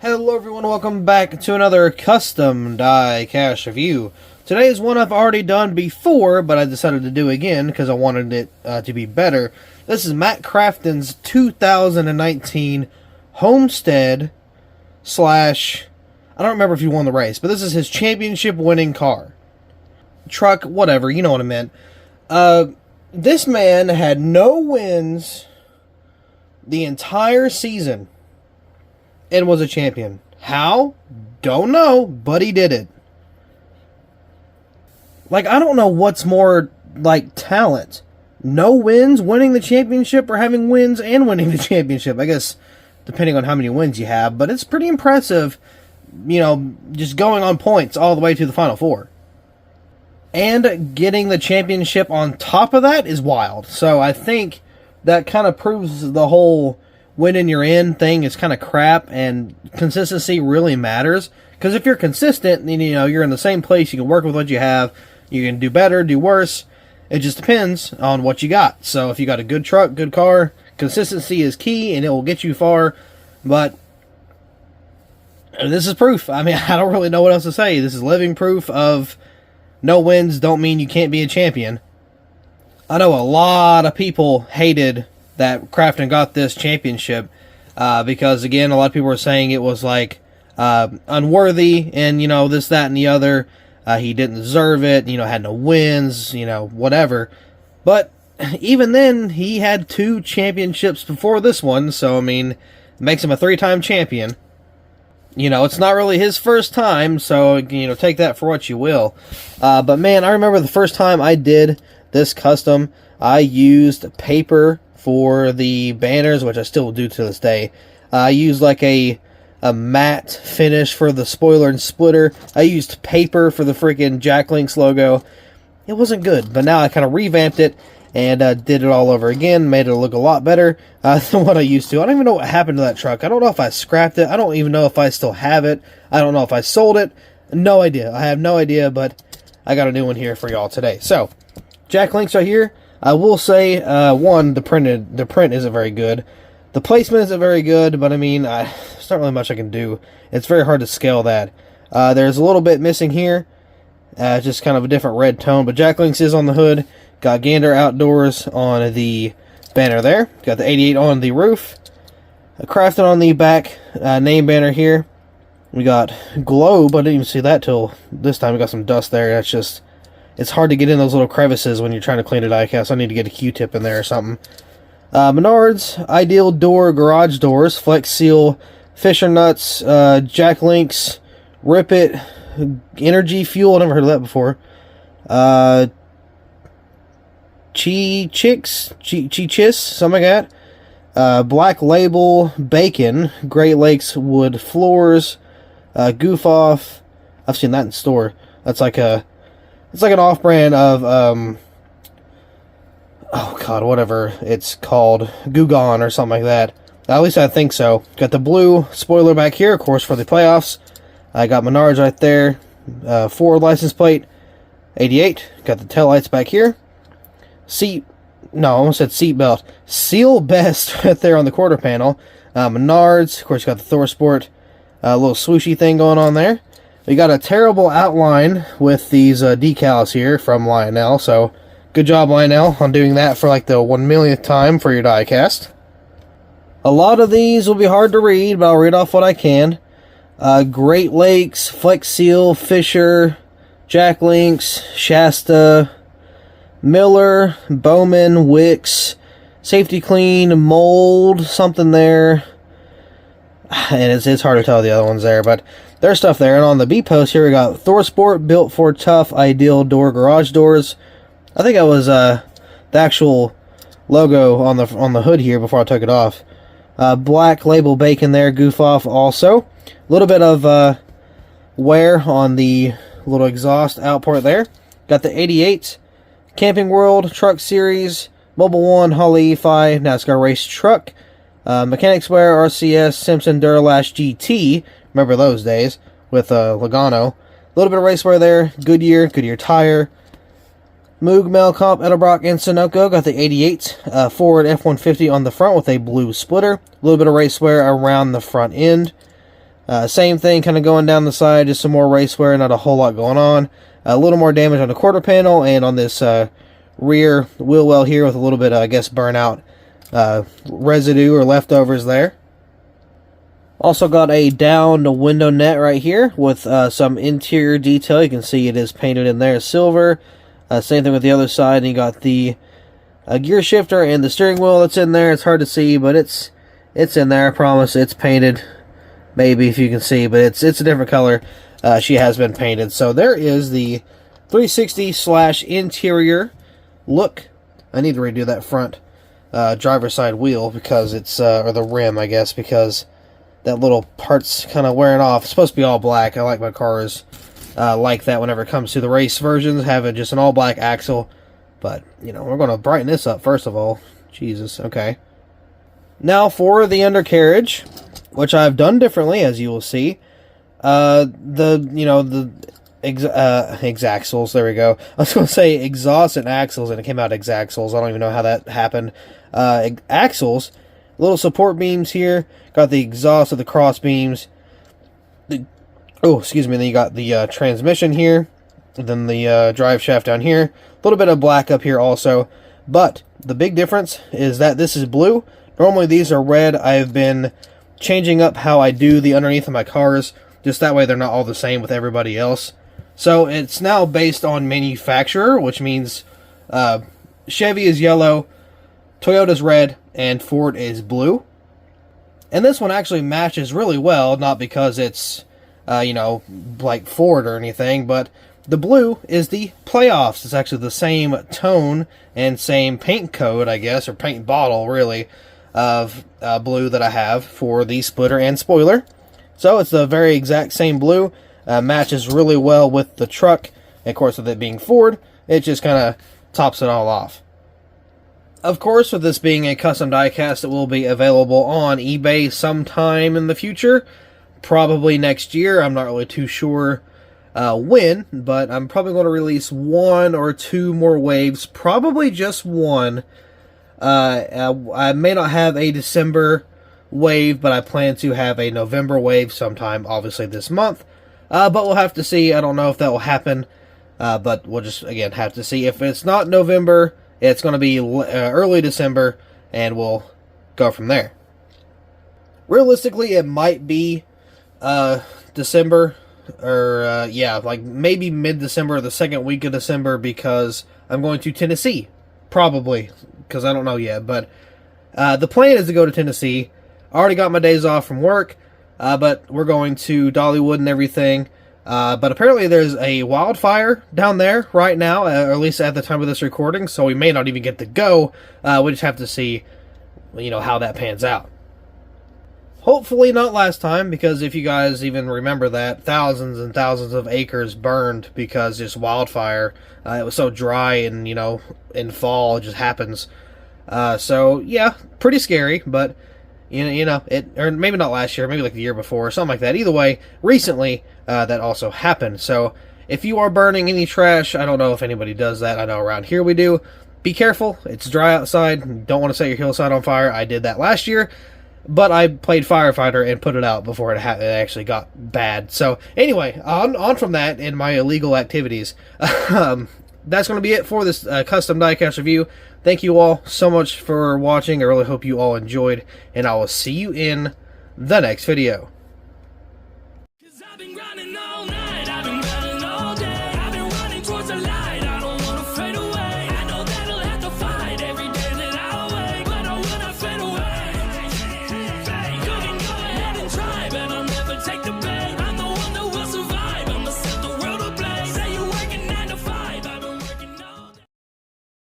Hello everyone, welcome back to another custom die-cast review. Today is one I've already done before, but I decided to do again because I wanted it to be better. This is Matt Crafton's 2019 Homestead slash, I don't remember if he won the race, but this is his championship winning car. Truck, whatever, you know what I meant. This man had no wins the entire season and was a champion. How? Don't know, but he did it. Like, I don't know what's more, like, talent. No wins, winning the championship, or having wins and winning the championship. I guess, depending on how many wins you have. But it's pretty impressive, you know, just going on points all the way to the Final Four. And getting the championship on top of that is wild. So I think that kind of proves the whole winning you're in thing is kind of crap, and consistency really matters. Because if you're consistent, then, you know, you're in the same place, you can work with what you have, you can do better, do worse. It just depends on what you got. So if you got a good truck, good car, consistency is key, and it will get you far. But this is proof. I mean, I don't really know what else to say. This is living proof of no wins don't mean you can't be a champion. I know a lot of people hated that Crafton got this championship because, again, a lot of people were saying it was like unworthy and, you know, this, that, and the other. He didn't deserve it, you know, had no wins, you know, whatever. But even then, he had 2 championships before this one, so, I mean, it makes him a 3-time champion. You know, it's not really his first time, so, you know, take that for what you will. But, man, I remember the first time I did this custom, I used paper for the banners, which I still do to this day. I used like a matte finish for the spoiler and splitter. I used paper for the freaking Jack Links logo. It wasn't good, but now I kind of revamped it and did it all over again, made it look a lot better than what I used to. I don't even know what happened to that truck. I don't know if I scrapped it. I don't even know if I still have it. I don't know if I sold it. No idea. I have no idea, but I got a new one here for y'all today. So, Jack Links right here. I will say, one, the print isn't very good. The placement isn't very good, but I mean, there's not really much I can do. It's very hard to scale that. There's a little bit missing here, just kind of a different red tone, but Jack Links is on the hood. Got Gander Outdoors on the banner there. Got the 88 on the roof. Crafton on the back name banner here. We got Globe. I didn't even see that till this time. We got some dust there. That's just, it's hard to get in those little crevices when you're trying to clean a diecast. I need to get a Q-tip in there or something. Menards, Ideal Door, Garage Doors, Flex Seal, Fisher Nuts, Jack Links, Rip It, Energy Fuel. I never heard of that before. Chi-Chis, something like that. Black Label, Bacon, Great Lakes Wood Floors, Goof Off. I've seen that in store. That's like a, it's like an off-brand of, oh god, whatever it's called, Gugon or something like that. At least I think so. Got the blue spoiler back here, of course, for the playoffs. I got Menards right there. Ford license plate, 88. Got the taillights back here. I almost said seat belt. Seal Best right there on the quarter panel. Menards, of course, got the Thor Sport little swooshy thing going on there. We got a terrible outline with these decals here from Lionel, so good job, Lionel, on doing that for like the 1,000,000th time for your diecast. A lot of these will be hard to read, but I'll read off what I can. Great Lakes, Flex Seal, Fisher, Jack Links, Shasta, Miller, Bowman, Wicks, Safety Clean, Mold, something there. And it's hard to tell the other ones there, but there's stuff there. And on the B post here, we got Thor Sport, Built for Tough, Ideal Door, Garage Doors. I think that was the actual logo on the hood here before I took it off. Black Label Bacon there, Goof Off also. A little bit of wear on the little exhaust outport there. Got the 88 Camping World Truck Series, Mobile One, Holly E5, NASCAR Race Truck, Mechanics Wear, RCS, Simpson Duralash GT. Remember those days with Logano. A little bit of race wear there. Goodyear tire. Moog, Melcomp, Edelbrock, and Sunoco. Got the 88 Ford F-150 on the front with a blue splitter. A little bit of race wear around the front end. Same thing kind of going down the side, just some more race wear, not a whole lot going on. A little more damage on the quarter panel and on this rear wheel well here with a little bit of, I guess, burnout residue or leftovers there. Also got a down window net right here with some interior detail. You can see it is painted in there silver. Same thing with the other side. And you got the gear shifter and the steering wheel that's in there. It's hard to see, but it's in there. I promise it's painted. Maybe if you can see, but it's a different color. She has been painted. So there is the 360/interior look. I need to redo that front driver's side wheel because it's, or the rim, I guess, because that little part's kind of wearing off. It's supposed to be all black. I like my cars like that whenever it comes to the race versions, having just an all black axle. But, you know, we're going to brighten this up first of all. Jesus, okay. Now for the undercarriage, which I've done differently, as you will see. Exaxles, there we go. I was going to say exhaust and axles, and it came out exaxles. I don't even know how that happened. Axles, little support beams here. Got the exhaust of the cross beams. Then you got the transmission here. And then the drive shaft down here. A little bit of black up here also. But the big difference is that this is blue. Normally these are red. I've been changing up how I do the underneath of my cars. Just that way they're not all the same with everybody else. So it's now based on manufacturer, which means Chevy is yellow, Toyota's red, and Ford is blue. And this one actually matches really well, not because it's, like Ford or anything, but the blue is the playoffs. It's actually the same tone and same paint code, I guess, or paint bottle, really, of blue that I have for the splitter and spoiler. So it's the very exact same blue. Matches really well with the truck. And of course, with it being Ford, it just kind of tops it all off. Of course, with this being a custom diecast, it will be available on eBay sometime in the future. Probably next year. I'm not really too sure when, but I'm probably going to release 1 or 2 more waves. Probably just one. I may not have a December wave, but I plan to have a November wave sometime, obviously this month. But we'll have to see. I don't know if that will happen, but we'll just, again, have to see. If it's not November, it's going to be early December, and we'll go from there. Realistically, it might be December, or like maybe mid-December or the second week of December, because I'm going to Tennessee, probably, because I don't know yet. But the plan is to go to Tennessee. I already got my days off from work, but we're going to Dollywood and everything. But apparently there's a wildfire down there right now, or at least at the time of this recording, so we may not even get to go. We just have to see, how that pans out. Hopefully not last time, because if you guys even remember that, thousands and thousands of acres burned because just wildfire. It was so dry and, in fall, it just happens. So, yeah, pretty scary, but, or maybe not last year, maybe like the year before, or something like that. Either way, recently, that also happened. So, if you are burning any trash, I don't know if anybody does that. I know around here we do. Be careful. It's dry outside. Don't want to set your hillside on fire. I did that last year. But I played firefighter and put it out before it actually got bad. So, anyway, on from that and my illegal activities. That's going to be it for this custom diecast review. Thank you all so much for watching. I really hope you all enjoyed. And I will see you in the next video.